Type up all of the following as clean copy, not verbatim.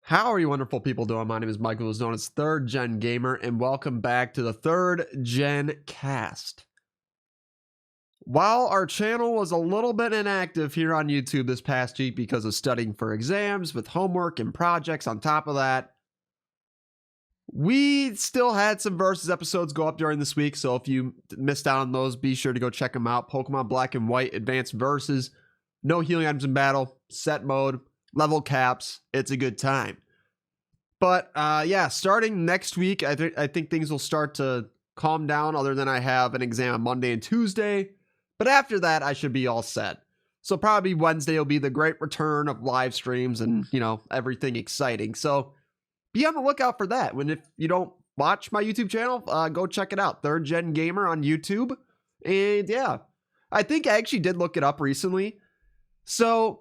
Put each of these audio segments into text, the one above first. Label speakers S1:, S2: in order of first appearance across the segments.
S1: How are you wonderful people doing? My name is Michael, who's known as ThirdGenGamer, and welcome back to the ThirdGenCast. While our channel was a little bit inactive here on YouTube this past week because of studying for exams with homework and projects on top of that, we still had some Versus episodes go up during this week, so if you missed out on those, be sure to go check them out. Pokemon Black and White Advanced Versus, no healing items in battle, set mode, level caps, it's a good time. But yeah, starting next week, I think things will start to calm down, other than I have an exam on Monday and Tuesday. But after that, I should be all set. So probably Wednesday will be the great return of live streams and, you know, everything exciting. So be on the lookout for that. When if you don't watch my YouTube channel, go check it out. ThirdGenGamer on YouTube. And yeah, I think I actually did look it up recently. So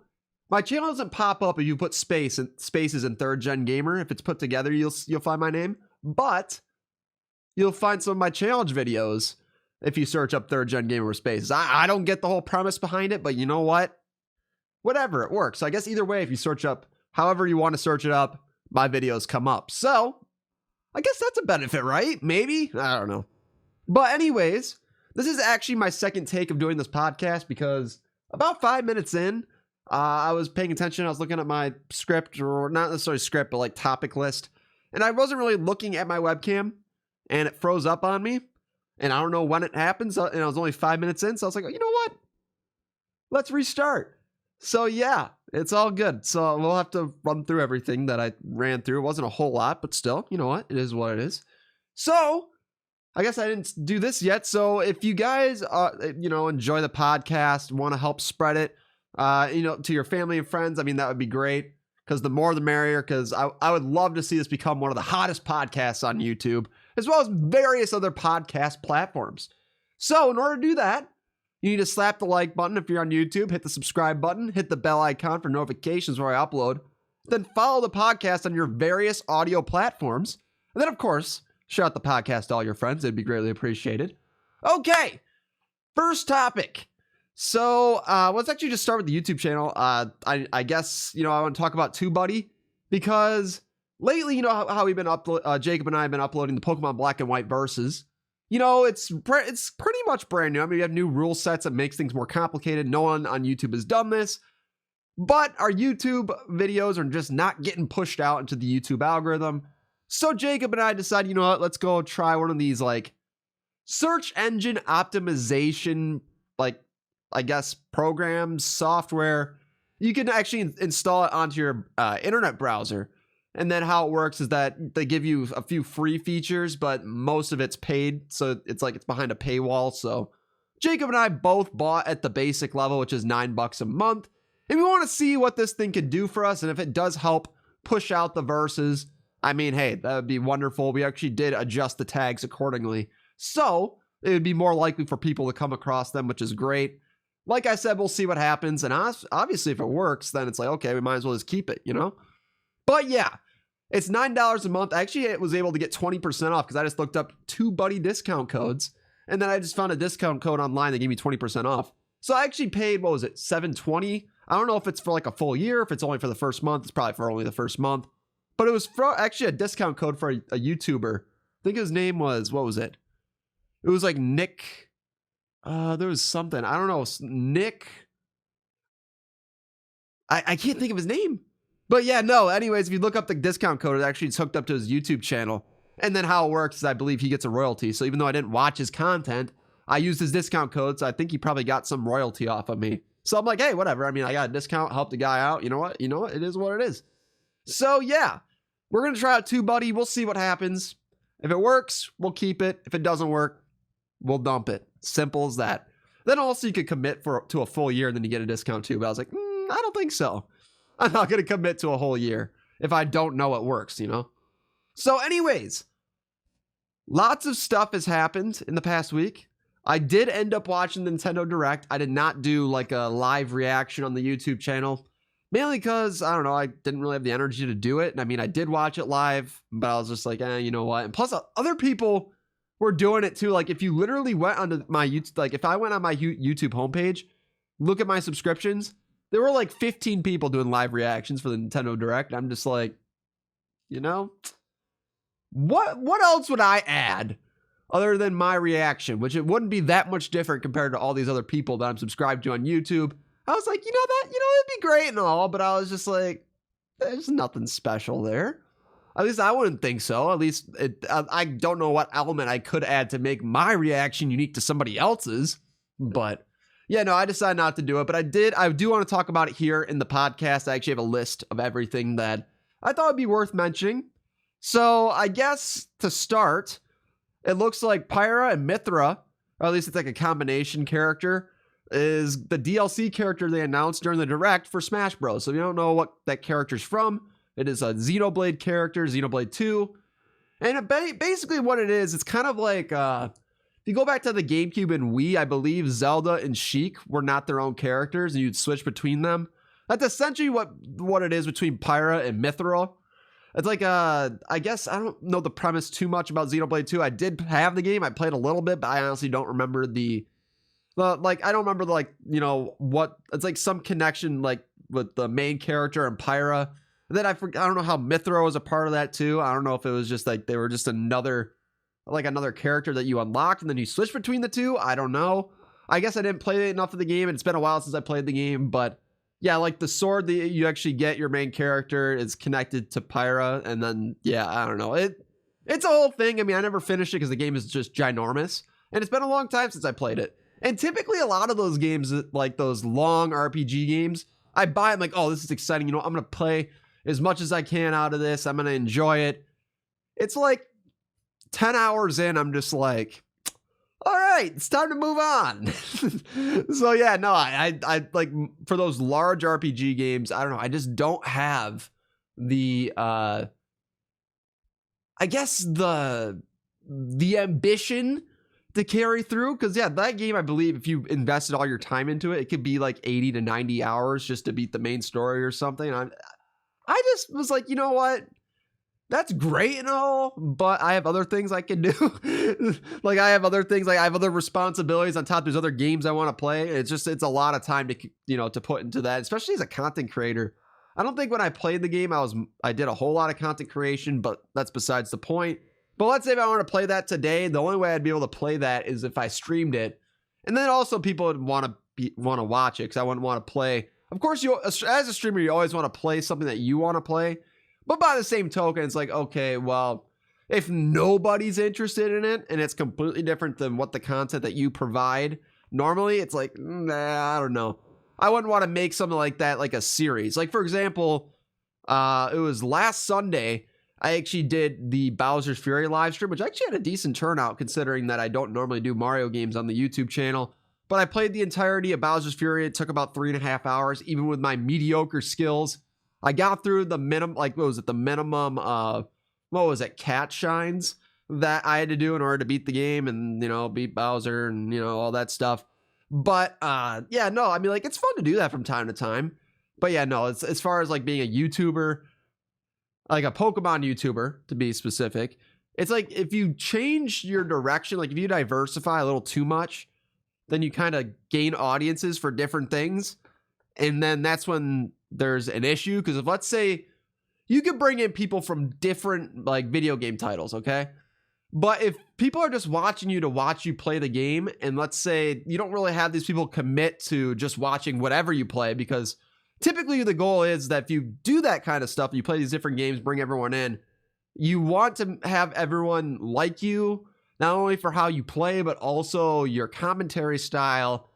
S1: my channel doesn't pop up if you put spaces in ThirdGenGamer. If it's put together, you'll find my name. But you'll find some of my challenge videos if you search up ThirdGenGamer spaces. I don't get the whole premise behind it, but you know what? Whatever, it works. So I guess either way, if you search up however you want to search it up, my videos come up. So I guess that's a benefit, right? Maybe? I don't know. But anyways, this is actually my second take of doing this podcast because about 5 minutes in, I was paying attention. I was looking at my script, or not necessarily script, but like topic list. And I wasn't really looking at my webcam, and it froze up on me. And I don't know when it happens. And I was only 5 minutes in. So I was like, oh, you know what? Let's restart. So yeah, it's all good. So we'll have to run through everything that I ran through. It wasn't a whole lot, but still, you know what? It is what it is. So I guess I didn't do this yet. So if you guys, enjoy the podcast, want to help spread it, to your family and friends, I mean, that would be great, because the more the merrier, because I would love to see this become one of the hottest podcasts on YouTube, as well as various other podcast platforms. So in order to do that, you need to slap the like button if you're on YouTube, hit the subscribe button, hit the bell icon for notifications where I upload, then follow the podcast on your various audio platforms, and then of course, share out the podcast to all your friends. It'd be greatly appreciated. Okay, first topic. So let's actually just start with the YouTube channel. I guess, I want to talk about TubeBuddy, because lately, how we've been Jacob and I have been uploading the Pokemon Black and White Versus. It's pretty much brand new. I mean, we have new rule sets that makes things more complicated. No one on YouTube has done this, but our YouTube videos are just not getting pushed out into the YouTube algorithm. So Jacob and I decided, you know what, let's go try one of these like search engine optimization, I guess, programs, software. You can actually install it onto your internet browser. And then how it works is that they give you a few free features, but most of it's paid. So it's like it's behind a paywall. So Jacob and I both bought at the basic level, which is $9 a month. And we want to see what this thing could do for us. And if it does help push out the Versus, I mean, hey, that would be wonderful. We actually did adjust the tags accordingly, so it would be more likely for people to come across them, which is great. Like I said, we'll see what happens. And obviously, if it works, then it's like, okay, we might as well just keep it, But yeah, it's $9 a month. Actually, it was able to get 20% off because I just looked up TubeBuddy discount codes. And then I just found a discount code online that gave me 20% off. So I actually paid, what was it, $7.20? I don't know if it's for like a full year, if it's only for the first month. It's probably for only the first month. But it was actually a discount code for a YouTuber. I think his name was, what was it? It was like Nick. There was something. I don't know. Nick. I can't think of his name. But yeah, no. Anyways, if you look up the discount code, it actually is hooked up to his YouTube channel. And then how it works is I believe he gets a royalty. So even though I didn't watch his content, I used his discount code. So I think he probably got some royalty off of me. So I'm like, hey, whatever. I mean, I got a discount, help the guy out. You know what? It is what it is. So yeah, we're going to try out TubeBuddy. We'll see what happens. If it works, we'll keep it. If it doesn't work, we'll dump it. Simple as that. Then also you could commit to a full year and then you get a discount too. But I was like, I don't think so. I'm not going to commit to a whole year if I don't know it works, So anyways, lots of stuff has happened in the past week. I did end up watching the Nintendo Direct. I did not do like a live reaction on the YouTube channel. Mainly because, I don't know, I didn't really have the energy to do it. And I mean, I did watch it live, but I was just like, you know what? And plus, other people were doing it too. Like, if you literally went onto my YouTube, like if I went on my YouTube homepage, look at my subscriptions, there were like 15 people doing live reactions for the Nintendo Direct. I'm just like, you know? What else would I add other than my reaction, which it wouldn't be that much different compared to all these other people that I'm subscribed to on YouTube. I was like, it'd be great and all, but I was just like, there's nothing special there. At least I wouldn't think so. At least I don't know what element I could add to make my reaction unique to somebody else's. But yeah, no, I decided not to do it. But I do want to talk about it here in the podcast. I actually have a list of everything that I thought would be worth mentioning. So I guess to start, it looks like Pyra and Mythra, or at least it's like a combination character, is the DLC character they announced during the Direct for Smash Bros. So if you don't know what that character's from, it is a Xenoblade character, Xenoblade 2. And basically what it is, it's kind of like, if you go back to the GameCube and Wii, I believe Zelda and Sheik were not their own characters, and you'd switch between them. That's essentially what it is between Pyra and Mythra. It's like, I guess, I don't know the premise too much about Xenoblade 2. I did have the game, I played a little bit, but I honestly don't remember I don't remember, what, it's like some connection, like, with the main character and Pyra. And then I don't know how Mythra was a part of that too. I don't know if it was just like, they were just another character that you unlocked and then you switch between the two. I don't know. I guess I didn't play enough of the game, and it's been a while since I played the game, but yeah, like the sword that you actually get, your main character is connected to Pyra, and then, yeah, I don't know. It's a whole thing. I mean, I never finished it because the game is just ginormous, and it's been a long time since I played it. And typically a lot of those games, like those long RPG games, I buy, I'm like, oh, this is exciting. I'm going to play as much as I can out of this. I'm going to enjoy it. It's like 10 hours in, I'm just like, all right, it's time to move on. So yeah, no, I like, for those large RPG games, I don't know, I just don't have the I guess the ambition to carry through, because yeah, that game, I believe if you invested all your time into it, it could be like 80 to 90 hours just to beat the main story or something. I just was like, you know what? That's great and all, but I have other things I can do. Like I have other responsibilities on top of these other games I want to play. It's a lot of time to put into that, especially as a content creator. I don't think when I played the game, I did a whole lot of content creation, but that's besides the point. But let's say if I want to play that today, the only way I'd be able to play that is if I streamed it. And then also people would want to watch it, because I wouldn't want to play. Of course, as a streamer, you always want to play something that you want to play. But by the same token, it's like, okay, well, if nobody's interested in it and it's completely different than what the content that you provide, normally it's like, I don't know. I wouldn't want to make something like that like a series. Like, for example, it was last Sunday, I actually did the Bowser's Fury live stream, which actually had a decent turnout considering that I don't normally do Mario games on the YouTube channel. But I played the entirety of Bowser's Fury. It took about 3.5 hours, even with my mediocre skills. I got through the minimum, cat shines that I had to do in order to beat the game and, beat Bowser and, all that stuff. But, yeah, no, I mean, like, it's fun to do that from time to time. But yeah, no, it's as far as like being a YouTuber, like a Pokemon YouTuber to be specific, it's like if you change your direction, like if you diversify a little too much, then you kind of gain audiences for different things. And then that's when there's an issue, because if, let's say, you could bring in people from different like video game titles, okay? But if people are just watching you to watch you play the game, and let's say you don't really have these people commit to just watching whatever you play, because typically the goal is that if you do that kind of stuff, you play these different games, bring everyone in, you want to have everyone like you, not only for how you play, but also your commentary style.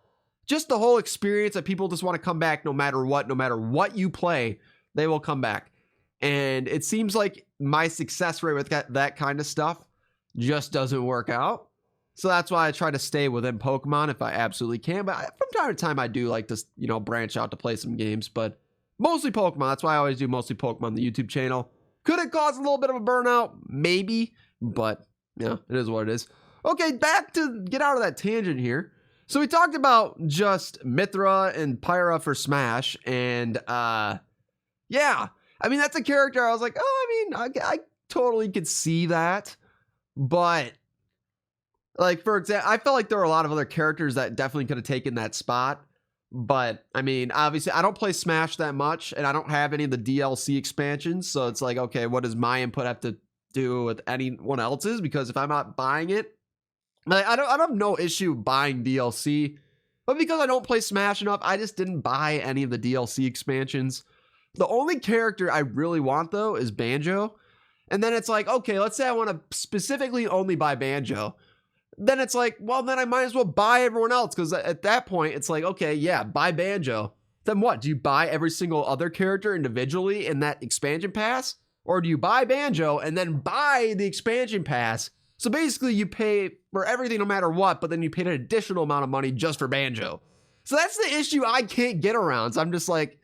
S1: Just the whole experience that people just want to come back no matter what you play, they will come back. And it seems like my success rate with that kind of stuff just doesn't work out. So that's why I try to stay within Pokemon if I absolutely can. But from time to time, I do like to, branch out to play some games, but mostly Pokemon. That's why I always do mostly Pokemon on the YouTube channel. Could it cause a little bit of a burnout? Maybe, but yeah, it is what it is. Okay, back to get out of that tangent here. So we talked about just Mythra and Pyra for Smash, and yeah, I mean, that's a character I was like, I totally could see that, but like, for example, I felt like there were a lot of other characters that definitely could have taken that spot. But I mean, obviously I don't play Smash that much and I don't have any of the DLC expansions. So it's like, okay, what does my input have to do with anyone else's? Because if I'm not buying it, like, I don't have no issue buying DLC, but because I don't play Smash enough, I just didn't buy any of the DLC expansions. The only character I really want though is Banjo. And then it's like, okay, let's say I want to specifically only buy Banjo. Then it's like, well, then I might as well buy everyone else. Because at that point, it's like, okay, yeah, buy Banjo. Then what? Do you buy every single other character individually in that expansion pass? Or do you buy Banjo and then buy the expansion pass? So basically, you pay for everything no matter what, but then you pay an additional amount of money just for Banjo. So that's the issue I can't get around. So I'm just like,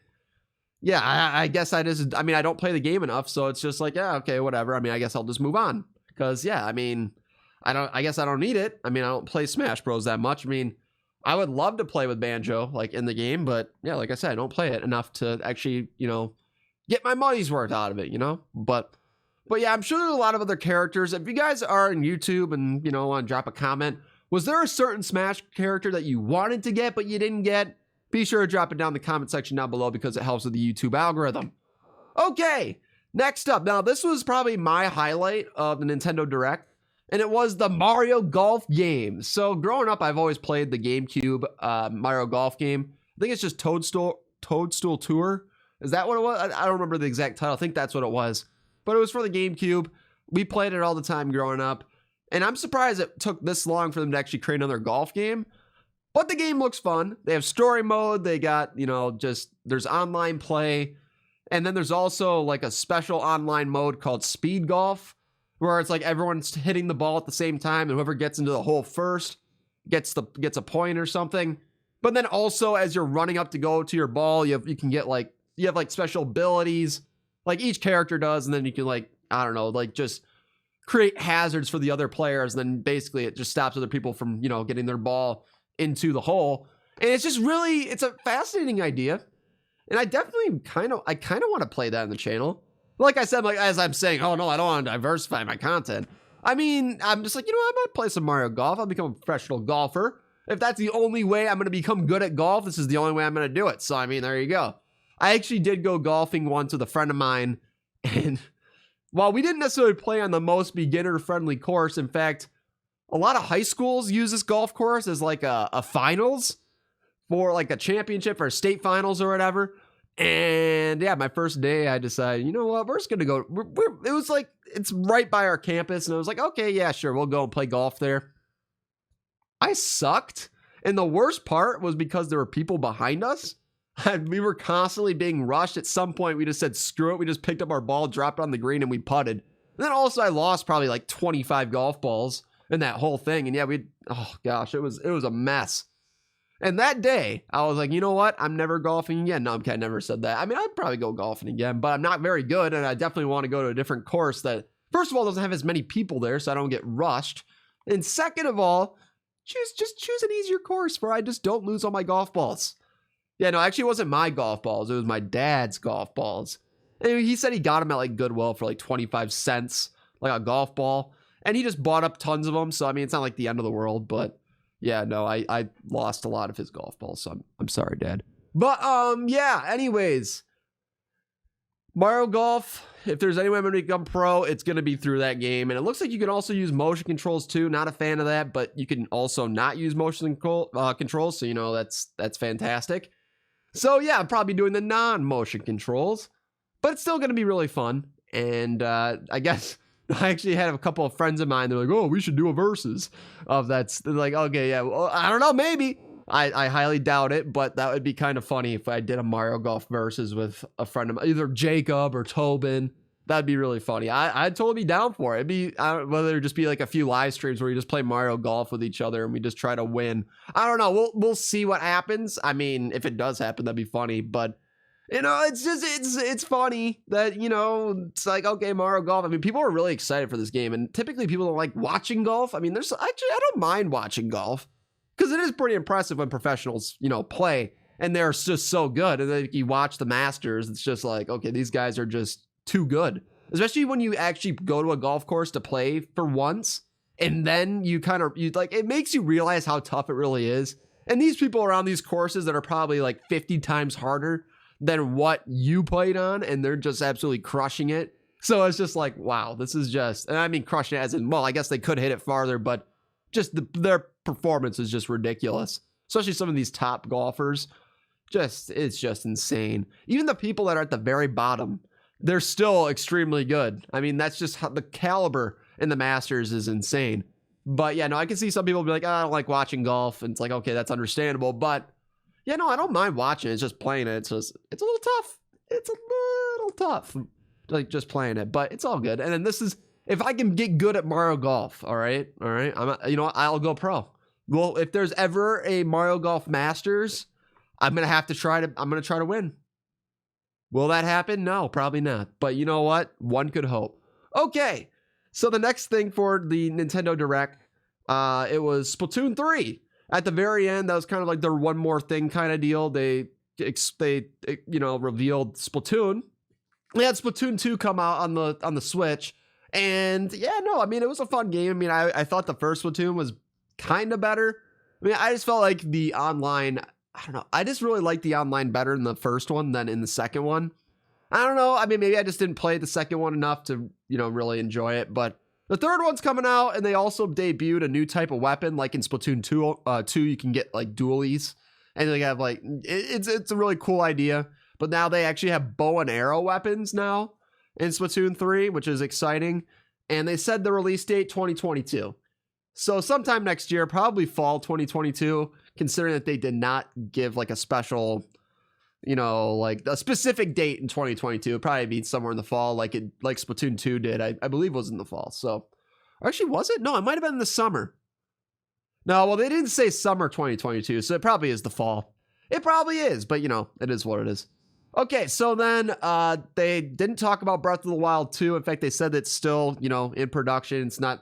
S1: yeah, I guess I don't play the game enough, so it's just like, yeah, okay, whatever. I mean, I guess I'll just move on. Because, yeah, I mean, I guess I don't need it. I mean, I don't play Smash Bros. That much. I mean, I would love to play with Banjo, like, in the game, but, yeah, like I said, I don't play it enough to actually, get my money's worth out of it, But yeah, I'm sure there's a lot of other characters. If you guys are on YouTube and, want to drop a comment, was there a certain Smash character that you wanted to get but you didn't get? Be sure to drop it down in the comment section down below because it helps with the YouTube algorithm. Okay, next up. Now, this was probably my highlight of the Nintendo Direct, and it was the Mario Golf game. So growing up, I've always played the GameCube Mario Golf game. I think it's just Toadstool Tour. Is that what it was? I don't remember the exact title. I think that's what it was. But it was for the GameCube. We played it all the time growing up. And I'm surprised it took this long for them to actually create another golf game. But the game looks fun. They have story mode. They got, there's online play. And then there's also like a special online mode called Speed Golf, where it's like everyone's hitting the ball at the same time. And whoever gets into the hole first gets a point or something. But then also as you're running up to go to your ball, you have special abilities like each character does. And then you can just create hazards for the other players. And then basically it just stops other people from, getting their ball into the hole. And it's just it's a fascinating idea. And I definitely kind of want to play that on the channel. Like I said, as I'm saying, oh no, I don't want to diversify my content. I mean, I'm just like, I might play some Mario Golf. I'll become a professional golfer. If that's the only way I'm going to become good at golf, this is the only way I'm going to do it. So, I mean, there you go. I actually did go golfing once with a friend of mine. And while we didn't necessarily play on the most beginner-friendly course, in fact, a lot of high schools use this golf course as like a finals for like a championship or state finals or whatever. And yeah, my first day, I decided, you know what, we're just going to go. It was like, it's right by our campus. And I was like, okay, yeah, sure. We'll go and play golf there. I sucked. And the worst part was because there were people behind us. And we were constantly being rushed. At some point, we just said, screw it. We just picked up our ball, dropped it on the green, and we putted. And then also I lost probably like 25 golf balls in that whole thing. And yeah, oh gosh, it was a mess. And that day, I was like, you know what? I'm never golfing again. No, I'm kidding. I never said that. I mean, I'd probably go golfing again, but I'm not very good. And I definitely want to go to a different course that, first of all, doesn't have as many people there, so I don't get rushed. And second of all, just choose an easier course where I just don't lose all my golf balls. Yeah, no, actually, it wasn't my golf balls. It was my dad's golf balls. And he said he got them at like Goodwill for like 25 cents, like a golf ball. And he just bought up tons of them. So, I mean, it's not like the end of the world. But yeah, no, I lost a lot of his golf balls. So I'm sorry, Dad. But yeah, anyways, Mario Golf, if there's any way I'm going to become pro, it's going to be through that game. And it looks like you can also use motion controls too. Not a fan of that, but you can also not use motion controls. So, that's fantastic. So yeah, I'm probably doing the non-motion controls, but it's still going to be really fun. And I guess I actually had a couple of friends of mine. They're like, oh, we should do a versus of that. They're like, okay, yeah, well, I don't know, maybe. I highly doubt it, but that would be kind of funny if I did a Mario Golf versus with a friend of mine, either Jacob or Tobin. That'd be really funny. I'd totally be down for it. It'd be, whether it just be like a few live streams where we just play Mario Golf with each other and we just try to win. I don't know. We'll see what happens. I mean, if it does happen, that'd be funny. But, it's funny that, it's like, okay, Mario Golf. I mean, people are really excited for this game. And typically people don't like watching golf. I mean, I don't mind watching golf because it is pretty impressive when professionals, play and they're just so good. And then you watch the Masters. It's just like, okay, these guys are just too good, especially when you actually go to a golf course to play for once, and then it makes you realize how tough it really is. And these people are on these courses that are probably like 50 times harder than what you played on, and they're just absolutely crushing it. So it's just like, wow, this is just, and I mean crushing it as in, well, I guess they could hit it farther, but just their performance is just ridiculous. Especially some of these top golfers. It's just insane. Even the people that are at the very bottom, they're still extremely good. I mean, that's just how the caliber in the Masters is insane. But yeah, no, I can see some people be like, oh, I don't like watching golf. And it's like, okay, that's understandable. But yeah, no, I don't mind watching it. It's just playing it. It's a little tough. It's a little tough, like just playing it. But it's all good. And then this is, if I can get good at Mario Golf, all right, I'll go pro. Well, if there's ever a Mario Golf Masters, I'm gonna try to win. Will that happen? No, probably not. But you know what? One could hope. Okay, so the next thing for the Nintendo Direct, it was Splatoon 3. At the very end, that was kind of like their one more thing kind of deal. They revealed Splatoon. They had Splatoon 2 come out on the Switch, and yeah, no, I mean it was a fun game. I mean, I thought the first Splatoon was kind of better. I mean, I just felt like the online, I don't know, I just really liked the online better in the first one than in the second one. I don't know, I mean, maybe I just didn't play the second one enough to, really enjoy it, but the third one's coming out, and they also debuted a new type of weapon, like in Splatoon 2, you can get like dualies, and they have like, it's a really cool idea, but now they actually have bow and arrow weapons now in Splatoon 3, which is exciting, and they said the release date 2022. So sometime next year, probably fall 2022, considering that they did not give like a special, like a specific date in 2022. It'd probably be somewhere in the fall, like Splatoon 2 did. I believe was in the fall. So actually, was it? No, it might have been in the summer. No, well, they didn't say summer 2022, so it probably is the fall. It probably is, but it is what it is. Okay, so then they didn't talk about Breath of the Wild 2. In fact, they said it's still, in production. It's not,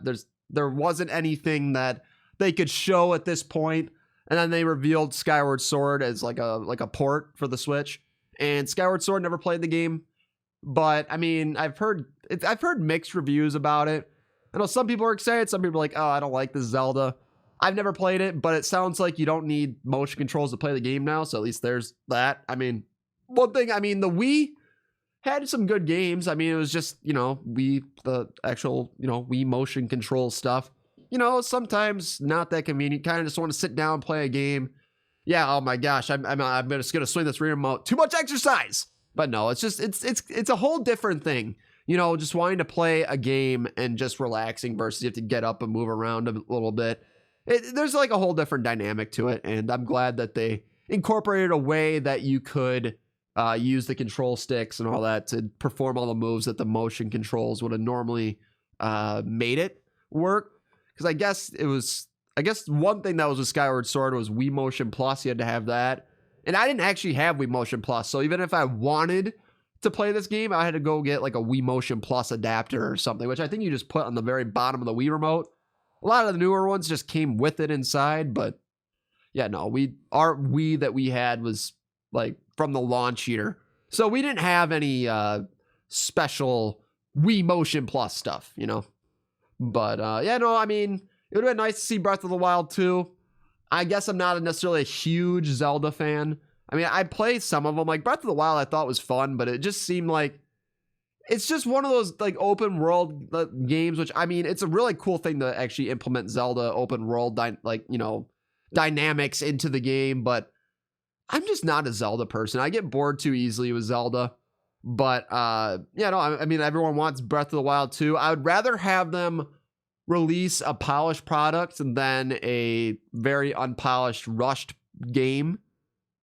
S1: there wasn't anything that they could show at this point. And then they revealed Skyward Sword as like a port for the Switch. And Skyward Sword, never played the game, but I mean, I've heard mixed reviews about it. I know some people are excited, some people are like, oh, I don't like this Zelda. I've never played it, but it sounds like you don't need motion controls to play the game now, so at least there's that. I mean, one thing, the Wii had some good games. I mean, it was just, the actual, Wii motion control stuff. Sometimes not that convenient. Kind of just want to sit down and play a game. Yeah, oh my gosh, I'm just gonna swing this remote. Too much exercise. But no, it's just it's a whole different thing. Just wanting to play a game and just relaxing versus you have to get up and move around a little bit. There's like a whole different dynamic to it, and I'm glad that they incorporated a way that you could use the control sticks and all that to perform all the moves that the motion controls would have normally made it work. Because I guess one thing that was with Skyward Sword was Wii Motion Plus. You had to have that. And I didn't actually have Wii Motion Plus. So even if I wanted to play this game, I had to go get like a Wii Motion Plus adapter or something, which I think you just put on the very bottom of the Wii remote. A lot of the newer ones just came with it inside. But yeah, no, our Wii that we had was like from the launch year. So we didn't have any special Wii Motion Plus stuff, But yeah, no, I mean, it would have been nice to see Breath of the Wild 2. I guess I'm not necessarily a huge Zelda fan. I mean, I played some of them. Like Breath of the Wild I thought was fun, but it just seemed like it's just one of those like open world games, which I mean, it's a really cool thing to actually implement Zelda open world dynamics into the game, but I'm just not a Zelda person. I get bored too easily with Zelda. But yeah, no, I mean, everyone wants Breath of the Wild 2. I would rather have them release a polished product than a very unpolished, rushed game.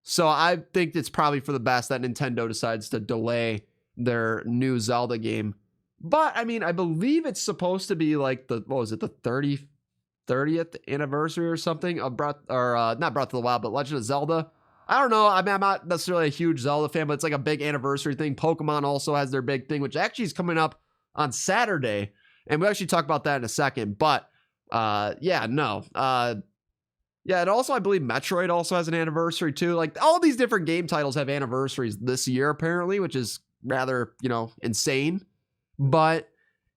S1: So I think it's probably for the best that Nintendo decides to delay their new Zelda game. But I mean, I believe it's supposed to be like the 30th anniversary or something of not Breath of the Wild, but Legend of Zelda. I don't know. I mean, I'm not necessarily a huge Zelda fan, but it's like a big anniversary thing. Pokemon also has their big thing, which actually is coming up on Saturday. And we'll actually talk about that in a second. But yeah, no. Yeah, and also I believe Metroid also has an anniversary too. Like all these different game titles have anniversaries this year apparently, which is rather, insane. But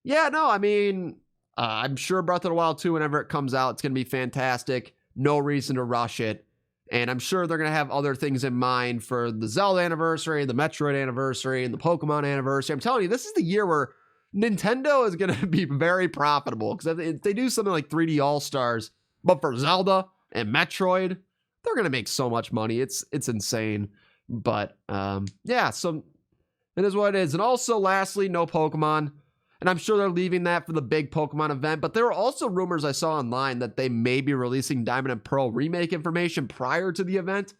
S1: yeah, no, I mean, I'm sure Breath of the Wild 2, whenever it comes out, it's going to be fantastic. No reason to rush it. And I'm sure they're going to have other things in mind for the Zelda anniversary, the Metroid anniversary, and the Pokemon anniversary. I'm telling you, this is the year where Nintendo is going to be very profitable, because if they do something like 3D All-Stars, but for Zelda and Metroid, they're going to make so much money. It's insane. But yeah, so it is what it is. And also, lastly, no Pokemon. And I'm sure they're leaving that for the big Pokemon event. But there were also rumors I saw online that they may be releasing Diamond and Pearl remake information prior to the event.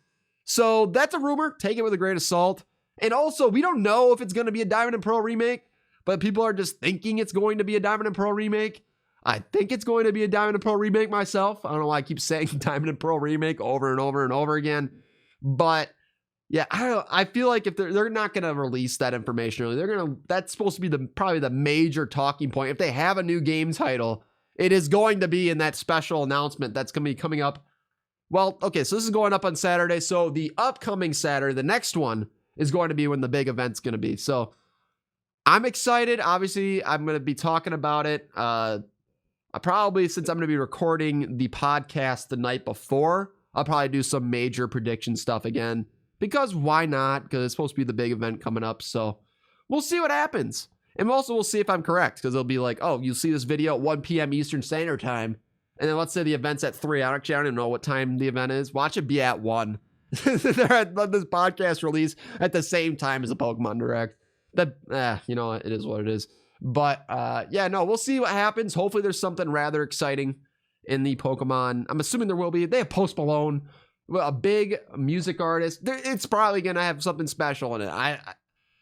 S1: So that's a rumor. Take it with a grain of salt. And also, we don't know if it's going to be a Diamond and Pearl remake, but people are just thinking it's going to be a Diamond and Pearl remake. I think it's going to be a Diamond and Pearl remake myself. I don't know why I keep saying Diamond and Pearl remake over and over and over again. But yeah, I feel like if they're not going to release that information early, that's supposed to be probably the major talking point. If they have a new game title, it is going to be in that special announcement that's going to be coming up. Well, okay, so this is going up on Saturday. So the upcoming Saturday, the next one, is going to be when the big event's going to be. So I'm excited. Obviously, I'm going to be talking about it. I probably, since I'm going to be recording the podcast the night before, I'll probably do some major prediction stuff again. Because why not? Because it's supposed to be the big event coming up. So we'll see what happens. And also we'll see if I'm correct. Because it'll be like, oh, you'll see this video at 1 p.m. Eastern Standard Time. And then let's say the event's at 3. I don't even know what time the event is. Watch it be at 1. They're at this podcast release at the same time as the Pokemon Direct. You know, it is what it is. But yeah, no, we'll see what happens. Hopefully there's something rather exciting in the Pokemon. I'm assuming there will be. They have Post Malone. A big music artist. It's probably going to have something special in it.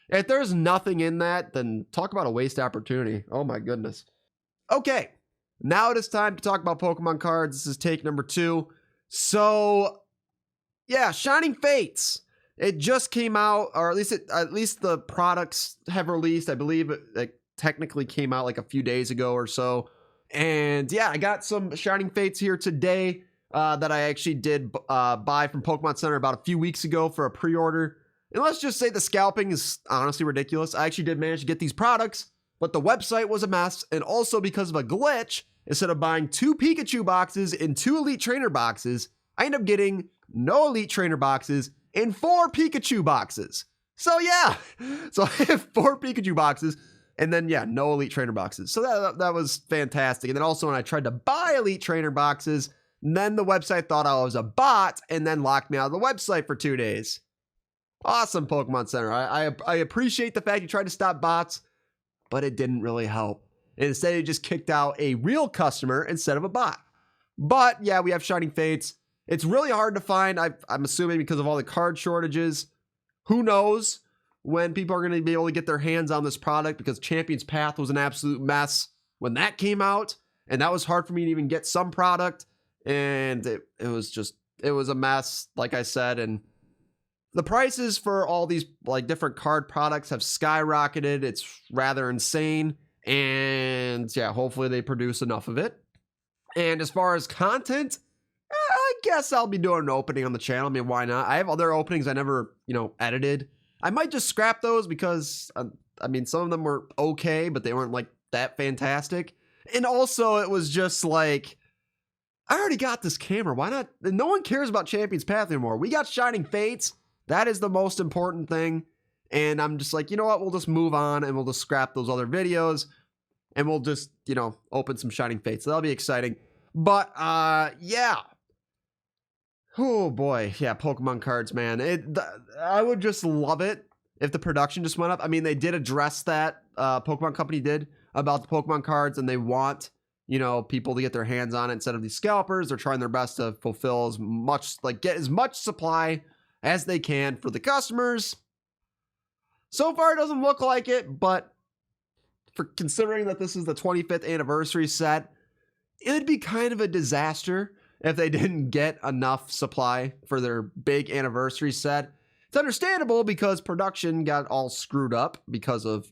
S1: If there's nothing in that, then talk about a waste opportunity. Oh my goodness. Okay, now it is time to talk about Pokemon cards. This is take number 2. So, yeah, Shining Fates. It just came out, or at least the products have released. I believe it technically came out like a few days ago or so. And yeah, I got some Shining Fates here today. That I actually did buy from Pokemon Center about a few weeks ago for a pre-order. And let's just say the scalping is honestly ridiculous. I actually did manage to get these products, but the website was a mess. And also because of a glitch, instead of buying 2 Pikachu boxes and 2 Elite Trainer boxes, I ended up getting no Elite Trainer boxes and 4 Pikachu boxes. So yeah, so I have 4 Pikachu boxes and then yeah, no Elite Trainer boxes. So that was fantastic. And then also when I tried to buy Elite Trainer boxes, then the website thought I was a bot and then locked me out of the website for 2 days. Awesome, Pokemon Center. I appreciate the fact you tried to stop bots, but it didn't really help. Instead, it just kicked out a real customer instead of a bot. But yeah, we have Shining Fates. It's really hard to find. I'm assuming because of all the card shortages. Who knows when people are going to be able to get their hands on this product, because Champion's Path was an absolute mess when that came out. And that was hard for me to even get some product. And it was a mess, like I said. And the prices for all these like different card products have skyrocketed. It's rather insane. And yeah, hopefully they produce enough of it. And as far as content, I guess I'll be doing an opening on the channel. I mean, why not? I have other openings I never, edited. I might just scrap those because, I mean, some of them were okay, but they weren't like that fantastic. And also it was just like, I already got this camera. Why not? No one cares about Champion's Path anymore. We got Shining Fates. That is the most important thing. And I'm just like, you know what? We'll just move on and we'll just scrap those other videos. And we'll just, open some Shining Fates. So that'll be exciting. But, yeah. Oh, boy. Yeah, Pokemon cards, man. I would just love it if the production just went up. I mean, they did address that. Pokemon Company did about the Pokemon cards. And they want people to get their hands on it instead of these scalpers. They're trying their best to fulfill as much, get as much supply as they can for the customers. So far, it doesn't look like it, but for considering that this is the 25th anniversary set, it'd be kind of a disaster if they didn't get enough supply for their big anniversary set. It's understandable because production got all screwed up because of,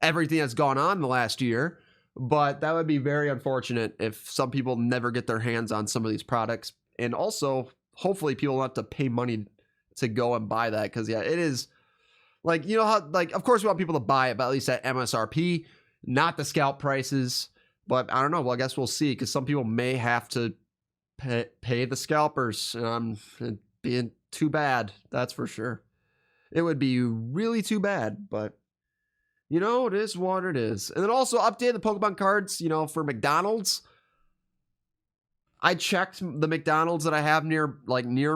S1: everything that's gone on in the last year. But that would be very unfortunate if some people never get their hands on some of these products. And also, hopefully people don't have to pay money to go and buy that. Because, yeah, it is, how, of course we want people to buy it, but at least at MSRP, not the scalp prices. But I don't know. Well, I guess we'll see, because some people may have to pay the scalpers. It'd be too bad, that's for sure. It would be really too bad, but you know, it is what it is. And then also update the Pokemon cards, you know, for McDonald's. I checked the McDonald's that I have near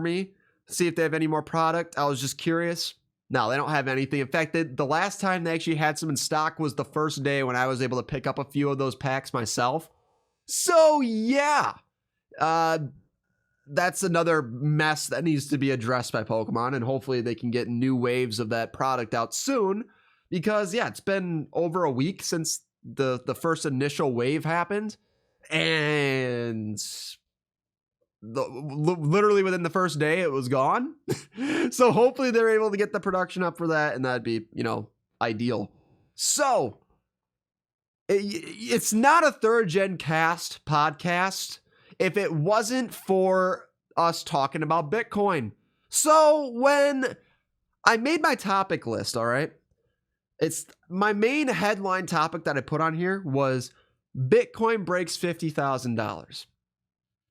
S1: me, see if they have any more product. I was just curious. No, they don't have anything. In fact, the last time they actually had some in stock was the first day when I was able to pick up a few of those packs myself. So yeah, that's another mess that needs to be addressed by Pokemon, and hopefully they can get new waves of that product out soon, because yeah, it's been over a week since the first initial wave happened, and literally within the first day it was gone. So hopefully they're able to get the production up for that, and that'd be, you know, ideal. So it's not a ThirdGenCast podcast if it wasn't for us talking about Bitcoin. So when I made my topic list, all right, it's my main headline topic that I put on here was Bitcoin breaks $50,000.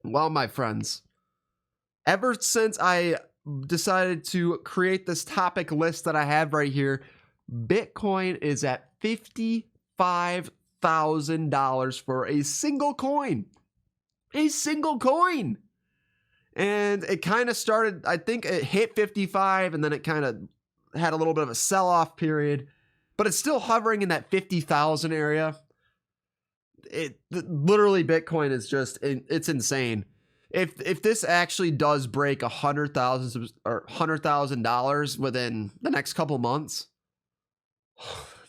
S1: Well, my friends, ever since I decided to create this topic list that I have right here, Bitcoin is at $55,000 for a single coin. A single coin. And it kind of started, I think it hit 55 and then it kind of had a little bit of a sell-off period, but it's still hovering in that 50,000 area. Literally Bitcoin is just, it's insane. If this actually does break $100,000 within the next couple months,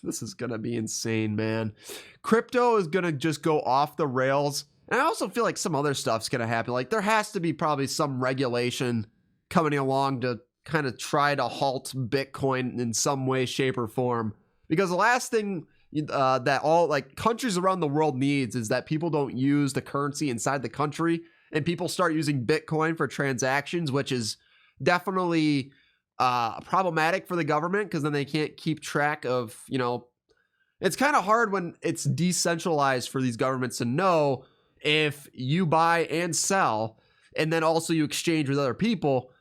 S1: this is gonna be insane, man. Crypto is gonna just go off the rails. And I also feel like some other stuff's gonna happen. Like there has to be probably some regulation coming along to kind of try to halt Bitcoin in some way, shape, or form. Because the last thing that all like countries around the world needs is that people don't use the currency inside the country and people start using Bitcoin for transactions, which is definitely problematic for the government, because then they can't keep track of, you know, it's kind of hard when it's decentralized for these governments to know if you buy and sell and then also you exchange with other people.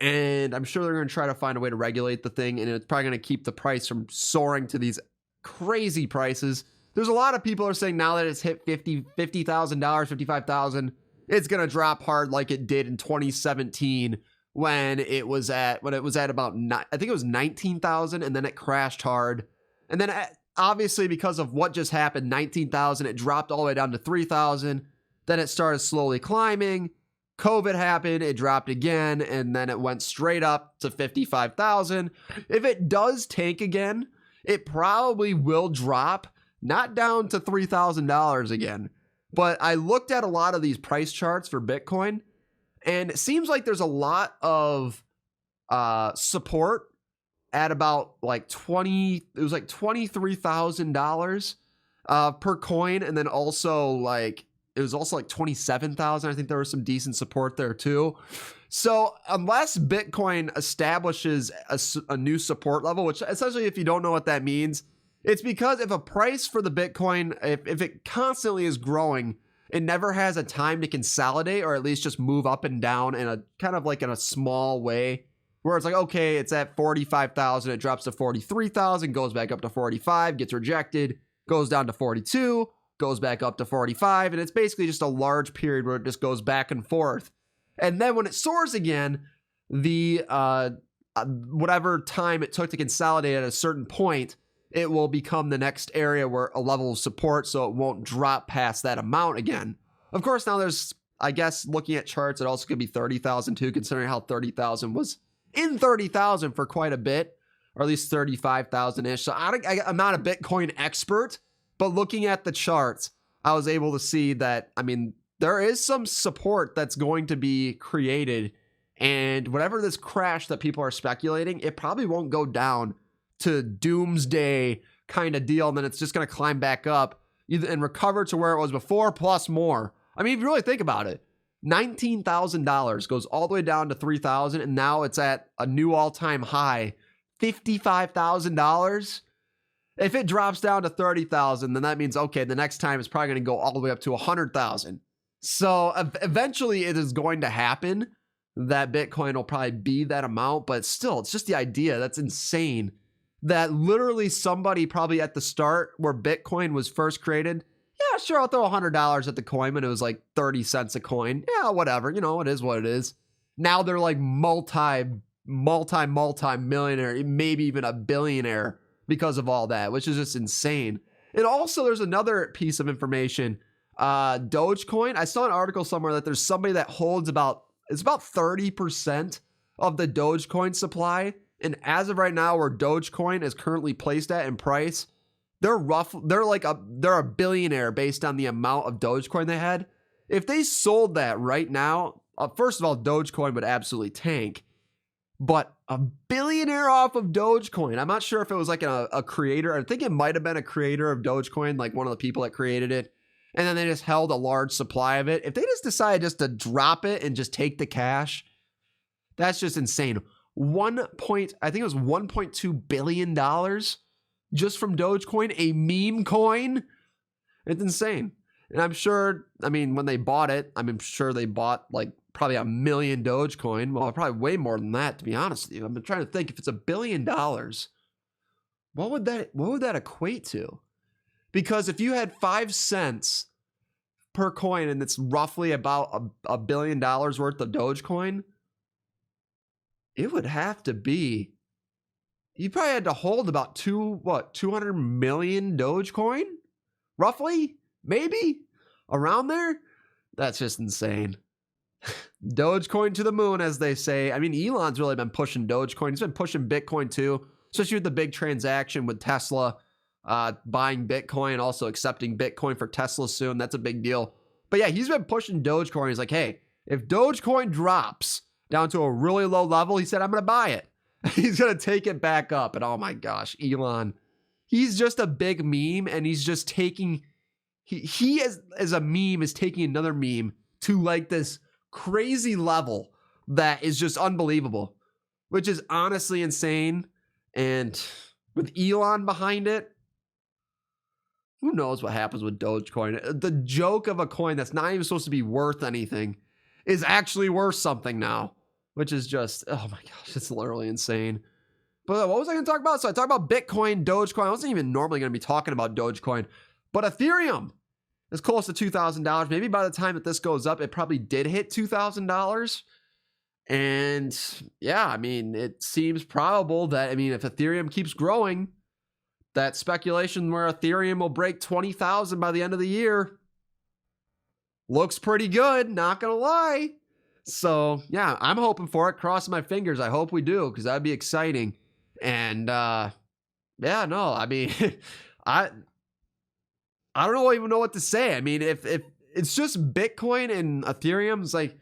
S1: And I'm sure they're going to try to find a way to regulate the thing, and it's probably going to keep the price from soaring to these crazy prices. There's a lot of people are saying now that it's hit $50,000, 55,000, it's going to drop hard like it did in 2017 when it was at about, I think it was 19,000, and then it crashed hard. And then obviously because of what just happened, 19,000, it dropped all the way down to 3,000. Then it started slowly climbing. COVID happened, it dropped again, and then it went straight up to 55,000. If it does tank again, it probably will drop, not down to $3,000 again. But I looked at a lot of these price charts for Bitcoin, and it seems like there's a lot of support at about like $23,000 per coin, and then also like it was also like 27,000. I think there was some decent support there too. So unless Bitcoin establishes a new support level, which essentially, if you don't know what that means, it's because if a price for the Bitcoin, if it constantly is growing, it never has a time to consolidate, or at least just move up and down in a kind of like in a small way, where it's like, okay, it's at 45,000, it drops to 43,000, goes back up to 45, gets rejected, goes down to 42, goes back up to 45, and it's basically just a large period where it just goes back and forth. And then when it soars again, the whatever time it took to consolidate at a certain point, it will become the next area where a level of support, so it won't drop past that amount again. Of course, now there's, I guess, looking at charts, it also could be 30,000 too, considering how 30,000 was in 30,000 for quite a bit, or at least 35,000-ish. So I'm not a Bitcoin expert, but looking at the charts, I was able to see that, I mean, there is some support that's going to be created, and whatever this crash that people are speculating, it probably won't go down to doomsday kind of deal, and then it's just going to climb back up and recover to where it was before, plus more. I mean, if you really think about it, $19,000 goes all the way down to $3,000, and now it's at a new all-time high, $55,000. If it drops down to 30,000, then that means, okay, the next time it's probably going to go all the way up to 100,000. So eventually it is going to happen that Bitcoin will probably be that amount, but still, it's just the idea. That's insane. That literally somebody probably at the start where Bitcoin was first created, yeah, sure, I'll throw $100 at the coin when it was like 30 cents a coin. Yeah, whatever. You know, it is what it is. Now they're like multi-millionaire, maybe even a billionaire because of all that, which is just insane. And also there's another piece of information. Dogecoin, I saw an article somewhere that there's somebody that holds about 30% of the Dogecoin supply. And as of right now, where Dogecoin is currently placed at in price, they're a billionaire based on the amount of Dogecoin they had. If they sold that right now, first of all, Dogecoin would absolutely tank. But a billionaire off of Dogecoin, I'm not sure if it was like a creator. I think it might have been a creator of Dogecoin, like one of the people that created it. And then they just held a large supply of it. If they just decided just to drop it and just take the cash, that's just insane. I think it was $1.2 billion just from Dogecoin, a meme coin. It's insane. And I'm sure, I mean, when they bought it, I'm sure they bought like probably 1 million Dogecoin. Well, probably way more than that, to be honest with you. I've been trying to think, if it's $1 billion, what would that equate to? Because if you had 5 cents per coin and it's roughly about $1 billion worth of Dogecoin, it would have to be, you probably had to hold about 200 million Dogecoin? Roughly? Maybe? Around there? That's just insane. Dogecoin to the moon, as they say. I mean, Elon's really been pushing Dogecoin. He's been pushing Bitcoin too, especially with the big transaction with Tesla buying Bitcoin, also accepting Bitcoin for Tesla soon. That's a big deal. But yeah, he's been pushing Dogecoin. He's like, hey, if Dogecoin drops down to a really low level, he said, I'm going to buy it. He's going to take it back up. And oh my gosh, Elon, he's just a big meme, and he's just taking, he as a meme is taking another meme to like this crazy level that is just unbelievable, which is honestly insane. And with Elon behind it, who knows what happens with Dogecoin? The joke of a coin that's not even supposed to be worth anything is actually worth something now, which is just, oh my gosh, it's literally insane. But what was I going to talk about? So I talked about Bitcoin, Dogecoin. I wasn't even normally going to be talking about Dogecoin, but Ethereum is close to $2,000. Maybe by the time that this goes up, it probably did hit $2,000. And yeah, I mean, it seems probable that, I mean, if Ethereum keeps growing, that speculation where Ethereum will break 20,000 by the end of the year looks pretty good, not gonna lie. So yeah, I'm hoping for it, crossing my fingers. I hope we do, because that'd be exciting. And yeah, no, I mean, I don't even know what to say. I mean, if it's just Bitcoin and Ethereum, it's like,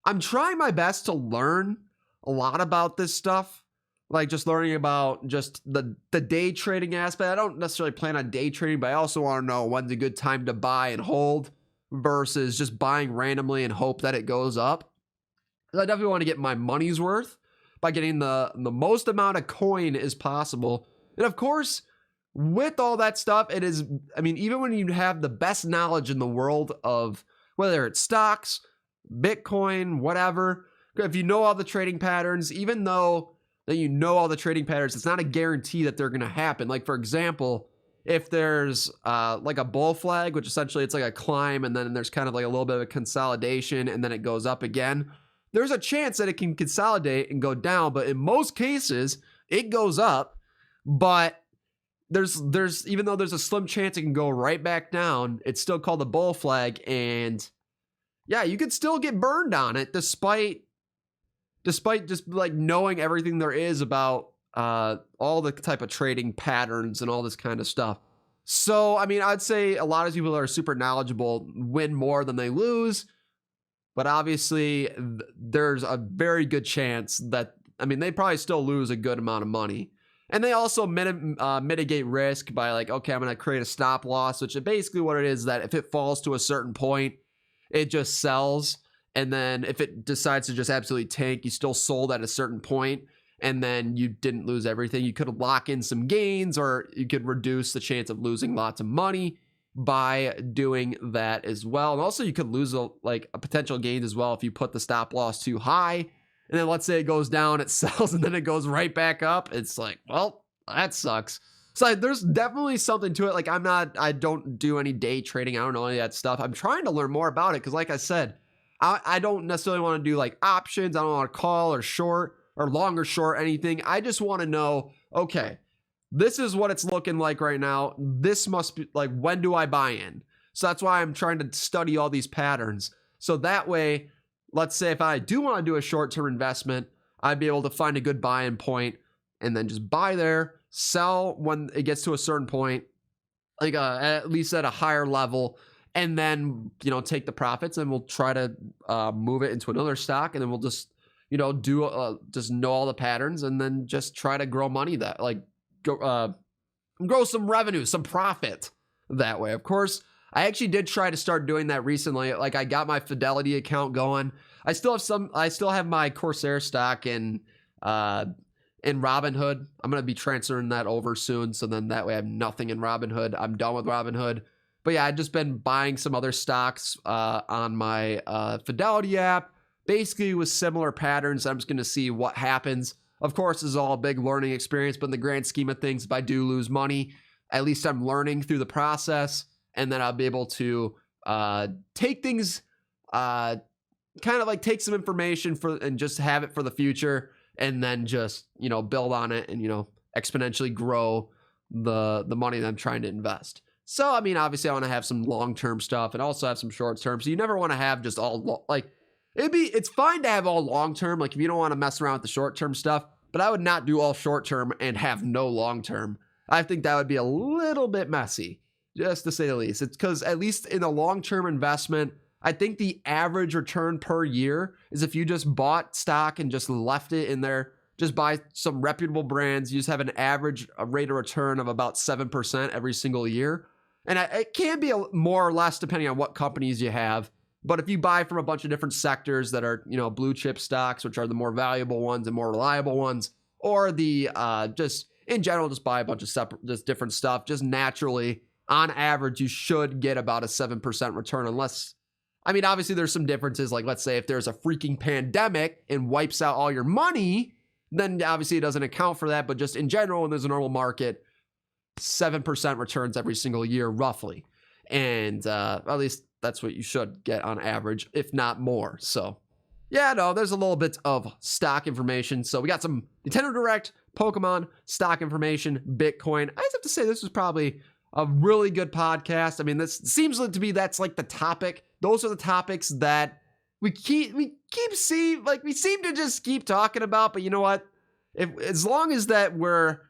S1: I'm trying my best to learn a lot about this stuff. Like just learning about just the day trading aspect. I don't necessarily plan on day trading, but I also want to know when's a good time to buy and hold versus just buying randomly and hope that it goes up. I definitely want to get my money's worth by getting the most amount of coin as possible. And of course, with all that stuff, it is, I mean, even when you have the best knowledge in the world of whether it's stocks, Bitcoin, whatever, if you know all the trading patterns, even though that you know all the trading patterns, it's not a guarantee that they're going to happen. Like, for example, if there's like a bull flag, which essentially it's like a climb, and then there's kind of like a little bit of a consolidation, and then it goes up again, there's a chance that it can consolidate and go down. But in most cases, it goes up. But there's even though there's a slim chance it can go right back down, it's still called a bull flag. And yeah, you could still get burned on it despite just like knowing everything there is about all the type of trading patterns and all this kind of stuff. So, I mean, I'd say a lot of people that are super knowledgeable win more than they lose. But obviously, there's a very good chance that, I mean, they probably still lose a good amount of money. And they also mitigate risk by like, okay, I'm going to create a stop loss, which is basically what it is, that if it falls to a certain point, it just sells. And then if it decides to just absolutely tank, you still sold at a certain point, and then you didn't lose everything. You could lock in some gains, or you could reduce the chance of losing lots of money. by doing that as well. And also you could lose a potential gains as well if you put the stop loss too high. And then let's say it goes down, it sells, and then it goes right back up. It's like, well, that sucks. So there's definitely something to it. Like I don't do any day trading. I don't know any of that stuff. I'm trying to learn more about it because like I said, I don't necessarily want to do like options. I don't want to call or short or long or short anything. I just want to know, okay, this is what it's looking like right now. This must be like, when do I buy in? So that's why I'm trying to study all these patterns. So that way, let's say if I do want to do a short-term investment, I'd be able to find a good buy-in point and then just buy there, sell when it gets to a certain point, like at least at a higher level, and then, you know, take the profits and we'll try to move it into another stock, and then we'll just, you know, just know all the patterns and then just try to grow money that like grow some revenue, some profit that way. Of course, I actually did try to start doing that recently. Like I got my Fidelity account going. I still have my Corsair stock in Robinhood. I'm going to be transferring that over soon. So then that way I have nothing in Robinhood. I'm done with Robinhood. But yeah, I've just been buying some other stocks on my Fidelity app, basically with similar patterns. I'm just going to see what happens. Of course, this is all a big learning experience, but in the grand scheme of things, if I do lose money, at least I'm learning through the process, and then I'll be able to take things, kind of like take some information and just have it for the future, and then just, you know, build on it and, you know, exponentially grow the money that I'm trying to invest. So, I mean, obviously I want to have some long-term stuff and also have some short-term. So you never want to have just all like, it's fine to have all long-term, like if you don't want to mess around with the short-term stuff, but I would not do all short-term and have no long-term. I think that would be a little bit messy, just to say the least. It's because at least in a long-term investment, I think the average return per year is if you just bought stock and just left it in there, just buy some reputable brands, you just have an average rate of return of about 7% every single year. And it can be more or less depending on what companies you have. But if you buy from a bunch of different sectors that are, you know, blue chip stocks, which are the more valuable ones and more reliable ones, or the just in general, just buy a bunch of just different stuff, just naturally, on average, you should get about a 7% return, unless, I mean, obviously there's some differences. Like, let's say if there's a freaking pandemic and wipes out all your money, then obviously it doesn't account for that. But just in general, when there's a normal market, 7% returns every single year, roughly. And at least that's what you should get on average, if not more. So yeah, no, there's a little bit of stock information. So we got some Nintendo Direct, Pokemon, stock information, Bitcoin. I just have to say this was probably a really good podcast. I mean, this seems to be, that's like the topic. Those are the topics that we seem to just keep talking about. But you know what? As long as that we're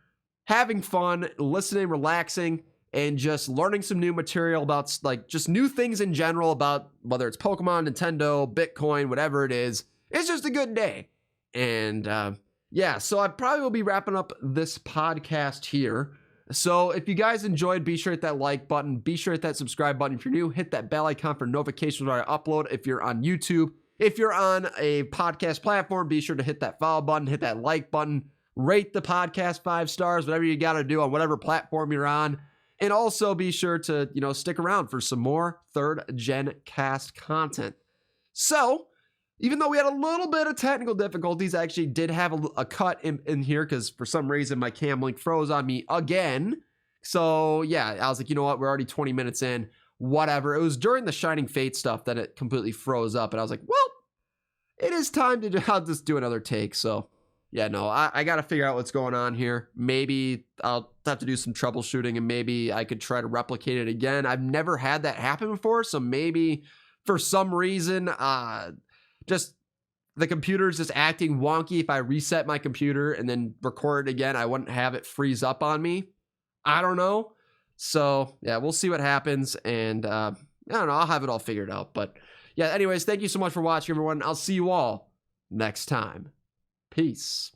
S1: having fun, listening, relaxing, and just learning some new material about like just new things in general about whether it's Pokemon, Nintendo, Bitcoin, whatever it is, it's just a good day. And yeah, so I probably will be wrapping up this podcast here. So if you guys enjoyed, be sure to hit that like button. Be sure to hit that subscribe button. If you're new, hit that bell icon for notifications when I upload. If you're on YouTube, if you're on a podcast platform, be sure to hit that follow button, hit that like button, rate the podcast 5 stars, whatever you got to do on whatever platform you're on. And also be sure to, you know, stick around for some more ThirdGenCast content. So, even though we had a little bit of technical difficulties, I actually did have a cut in here because for some reason my cam link froze on me again. So, yeah, I was like, you know what? We're already 20 minutes in. Whatever. It was during the Shining Fate stuff that it completely froze up. And I was like, well, it is time to I'll just do another take. So, yeah, no, I got to figure out what's going on here. Maybe I'll have to do some troubleshooting and maybe I could try to replicate it again. I've never had that happen before. So maybe for some reason, just the computer's just acting wonky. If I reset my computer and then record it again, I wouldn't have it freeze up on me. I don't know. So yeah, we'll see what happens. And I don't know, I'll have it all figured out. But yeah, anyways, thank you so much for watching, everyone. I'll see you all next time. Peace.